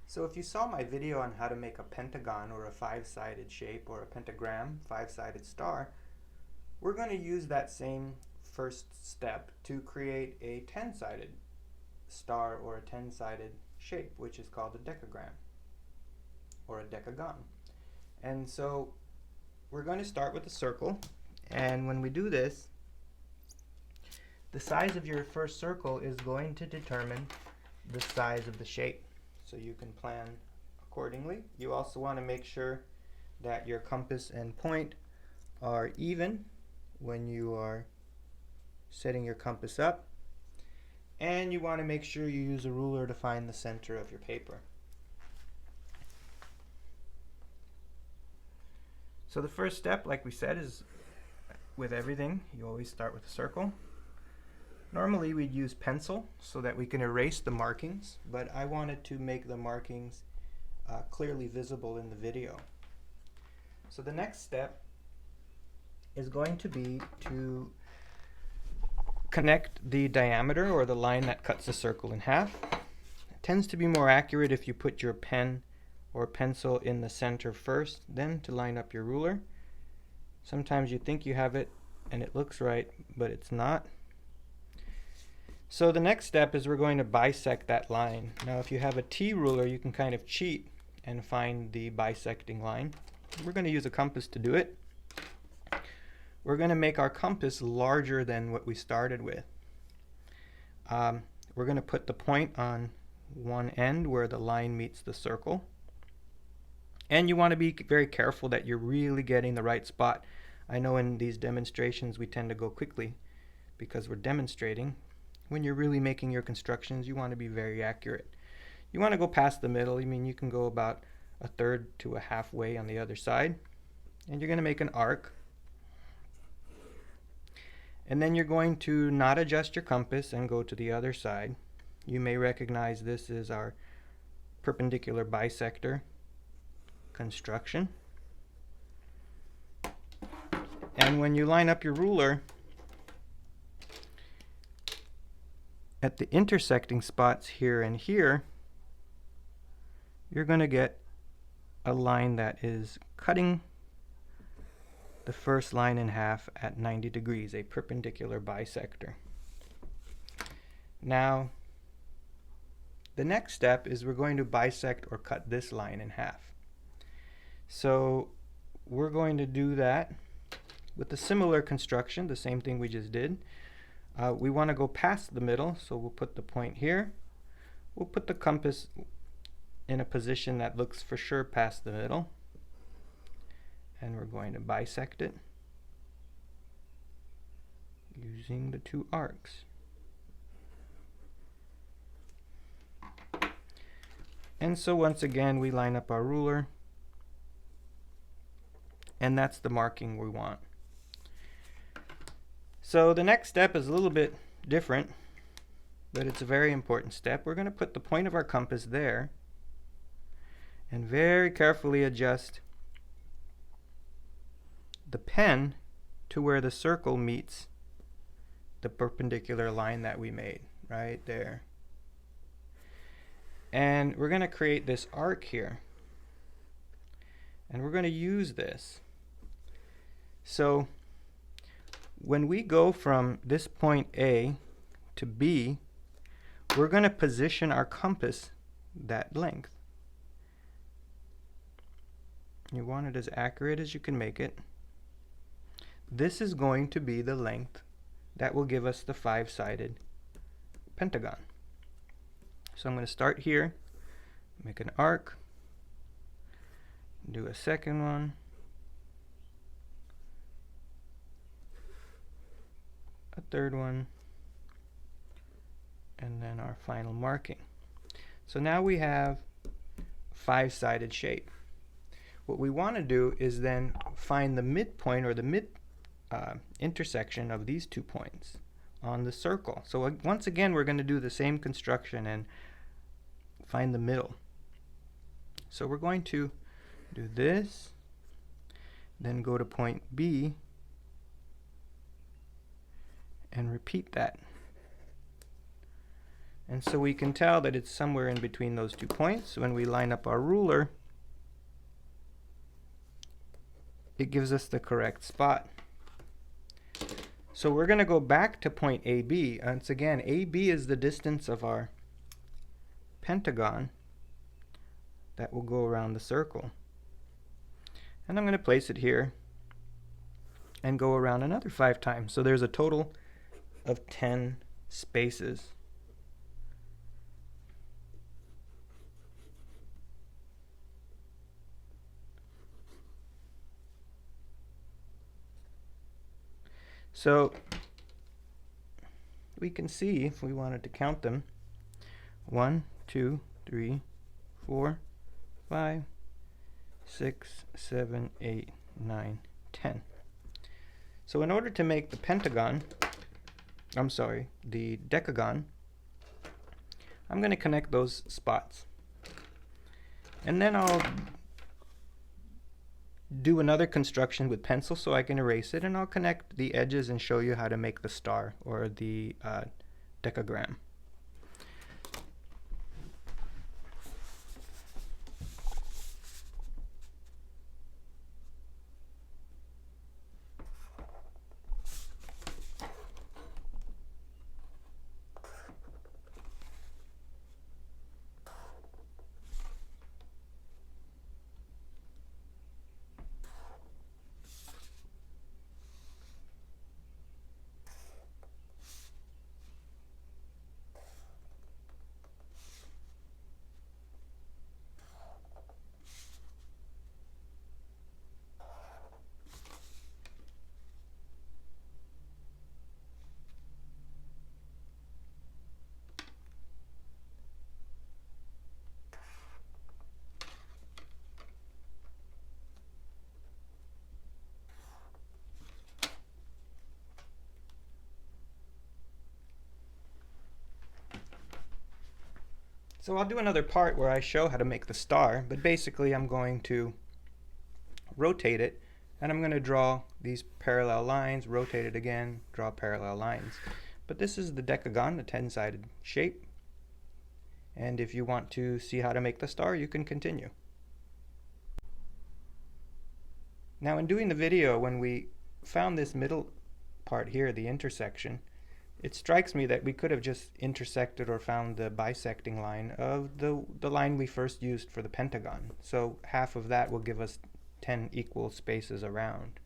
So if you saw my video on how to make a pentagon or a five-sided shape or a pentagram, five-sided star, we're going to use that same first step to create a 10-sided star or a 10-sided shape, which is called a decagram or a decagon. And so we're going to start with a circle, and when we do this, the size of your first circle is going to determine the size of the shape. So you can plan accordingly. You also want to make sure that your compass and point are even when you are setting your compass up. And you want to make sure you use a ruler to find the center of your paper. So the first step, like we said, is with everything, you always start with a circle. Normally we'd use pencil so that we can erase the markings, but I wanted to make the markings clearly visible in the video. So the next step is going to be to connect the diameter, or the line that cuts the circle in half. It tends to be more accurate if you put your pen or pencil in the center first, then to line up your ruler. Sometimes you think you have it and it looks right, but it's not. So the next step is we're going to bisect that line. Now if you have a T ruler, you can kind of cheat and find the bisecting line. We're going to use a compass to do it. We're going to make our compass larger than what we started with. We're going to put the point on one end where the line meets the circle. And you want to be very careful that you're really getting the right spot. I know in these demonstrations we tend to go quickly because we're demonstrating. When you're really making your constructions, you want to be very accurate. You want to go past the middle. I mean, you can go about a third to a halfway on the other side. And you're going to make an arc. And then you're going to not adjust your compass and go to the other side. You may recognize this is our perpendicular bisector construction. And when you line up your ruler, at the intersecting spots here and here, you're going to get a line that is cutting the first line in half at 90 degrees, a perpendicular bisector. Now, the next step is we're going to bisect or cut this line in half. So we're going to do that with a similar construction, the same thing we just did. We want to go past the middle, so we'll put the point here. We'll put the compass in a position that looks for sure past the middle. And we're going to bisect it using the two arcs. And so once again we line up our ruler, and that's the marking we want. So the next step is a little bit different, but it's a very important step. We're going to put the point of our compass there and very carefully adjust the pen to where the circle meets the perpendicular line that we made right there. And we're going to create this arc here, and we're going to use this. So when we go from this point A to B, we're going to position our compass that length. You want it as accurate as you can make it. This is going to be the length that will give us the five-sided pentagon. So I'm going to start here, make an arc, do a second one, a third one, and then our final marking. So now we have a five-sided shape. What we want to do is then find the midpoint, or the intersection of these 2 points on the circle. So once again we're going to do the same construction and find the middle. So we're going to do this, then go to point B and repeat that. And so we can tell that it's somewhere in between those 2 points. When we line up our ruler, it gives us the correct spot. So we're going to go back to point AB. Once again, AB is the distance of our pentagon that will go around the circle. And I'm going to place it here and go around another 5 times. So there's a total of 10 spaces. So we can see, if we wanted to count them, 1, 2, 3, 4, 5, 6, 7, 8, 9, 10. So in order to make the pentagon, the decagon, I'm going to connect those spots. And then I'll do another construction with pencil so I can erase it, and I'll connect the edges and show you how to make the star or the decagram. So I'll do another part where I show how to make the star, but basically I'm going to rotate it, and I'm going to draw these parallel lines, rotate it again, draw parallel lines. But this is the decagon, the 10-sided shape, and if you want to see how to make the star, you can continue. Now in doing the video, when we found this middle part here, the intersection, it strikes me that we could have just intersected or found the bisecting line of the line we first used for the pentagon. So half of that will give us 10 equal spaces around.